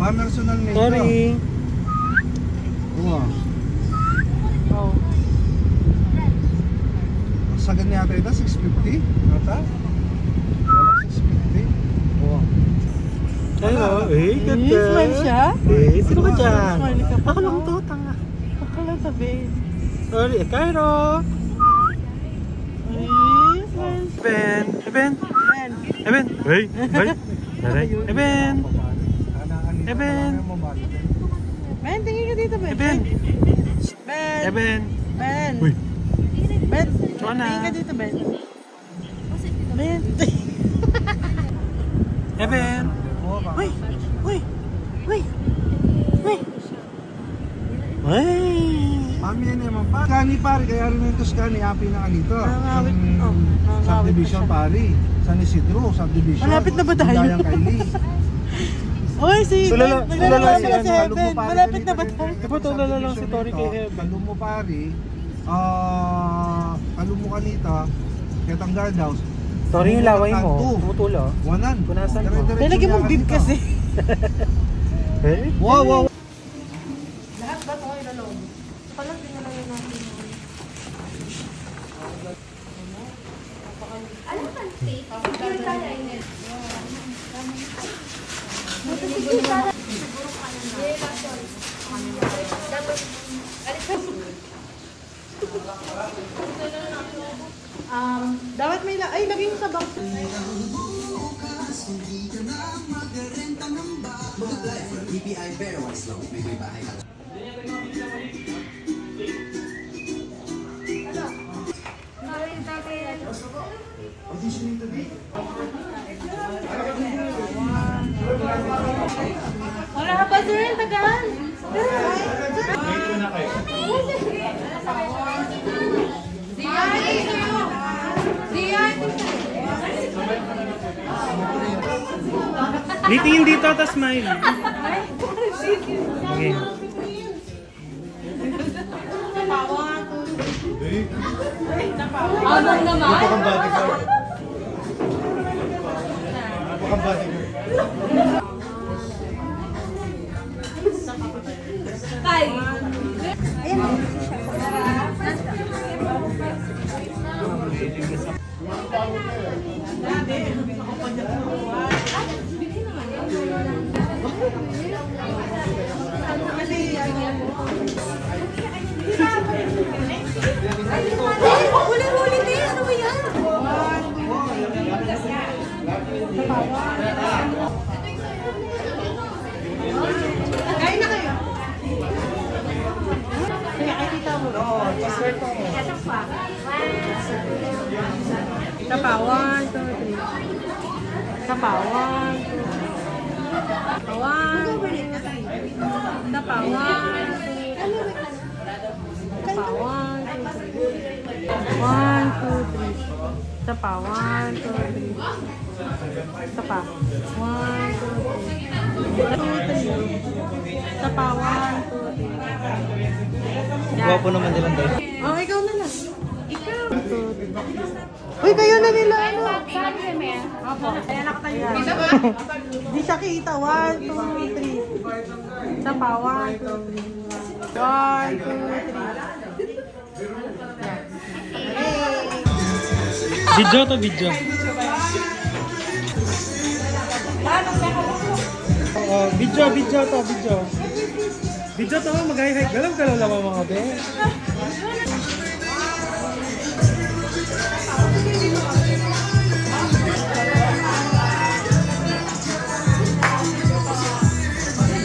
Pamersonal nito. Sorry. Wow. Oh. Sa ganyan yata ito, 650? Nata? Wala 650. Wow. Hello. Ganda. Smile siya? Sino ka dyan? Smile ka pa. Ako lang to, tanga. Ako lang tabi. Sorry, Cairo. Smile. Ben. Ben. Ben. Hey. Hey. Ben. Ben. Ben, tingin ka dito, Ben. Ben. Ben. Ben. Ben. Uy. Ben. Chona. Tingin ka dito, Ben. Ben. Ben. Uy. Uy. Uy. Uy. Uy. Mami yan naman pa. Skani pare, kaya rin yung Tuscany, happy na kanito. Nangangawit. Subdivision pare. San Isidro, subdivision. Malapit na ba tayo? Dayang Kylie. Uy, si Tulala naglalaro si na si Heaven. pare, Malapit na ba ganito, tayo? Diba tulala lang si Tori kay Heaven? Kalum mo pare, kalum mo kanita, ketang guardhouse. Sorry yung laway mo. Tumutulo. Wanan. Punasan mo. Talagyan mong beef kasi. Eh? Wow, wow. Lahat ba ito ay lalong? Palag din na lang natin. Alam ka, Faith? Siguro tayo yun. Siguro ka na. Dapat, alis ka. Dapat may ay lagay mo sa box. DPI Bear Wise lang, may bahay ka. Wala ka pa, sir. Tagal. Litingin dito, tas smile. Okay. Abang naman. Tay. Huli-huli din. Ano ba yan? Kain na kayo. Kaya kay tita mo. Oo, paswerte mo. Isa pa, 1, 2, 3. Isa pa, 1, 2, 3. Isa pa, 1, 2, 3. Isa pa, 1, 2, 3. Isa pa, 1, 2, 3. Isa pa, 1, 2, 3. Isa pa, 1, 2, 3. Gwapo naman nilang dahil. Oh, ikaw na lang. Ikaw. Uy, kayo na nila. Ano? Opo. Kaya nakatayo. Di siya kita. 1, 2, 3. Isa pa. 1, 2, 3. 1, 2, 3. Video to video. Oh, video to, video. Video to, mag-hi-hi. Galaw-galaw lang mga be.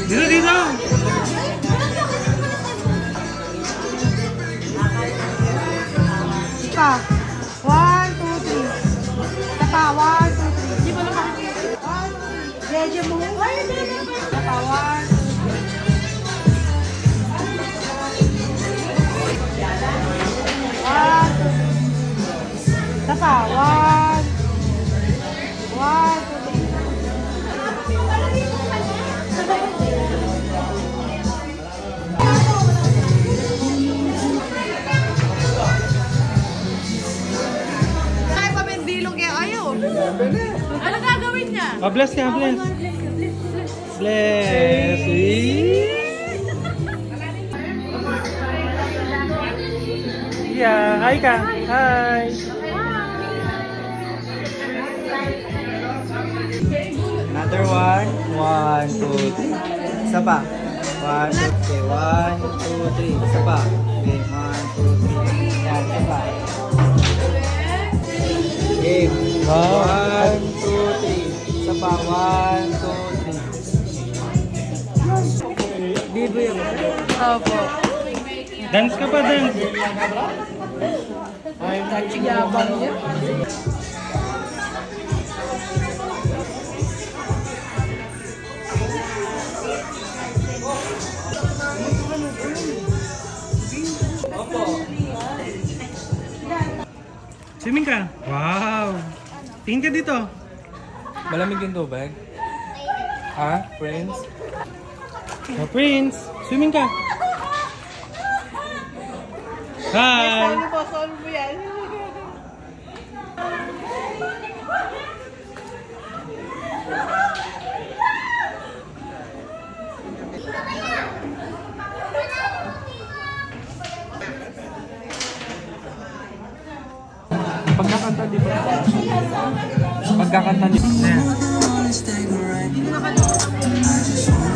Dito. Isa. 1, 2, 3. Isa pa. 1, 2, 3. Di ba lang makikita? 1, 2, 3. Jeje mo. Isa pa. 1, 2, 3. Isa pa. 1, 2, 3. Ay, pamendilong kaya ayaw. Ano gagawin niya? Bless ka, bless. Bless. Yeah, hi ka. Hi. Another one. 1, 2, 3. Isa pa. 1, 2, okay. 1, 2, 3. Isa pa. Okay, 1, 2, 3. Yan, isa pa. Game. 1, 2, 3. Isa pa. 1, 2, 3. Bibo yung Opo. Dance ka pa, dance. Yabang niya. Swimming ka? Wow! Tingin ka dito. Malamig yung tubig? Ha? Prince? Oh, Prince! Swimming ka! Hi! Ano po, solve mo yan? Pagkakanta di ba? Pagkakanta di ba? Yeah.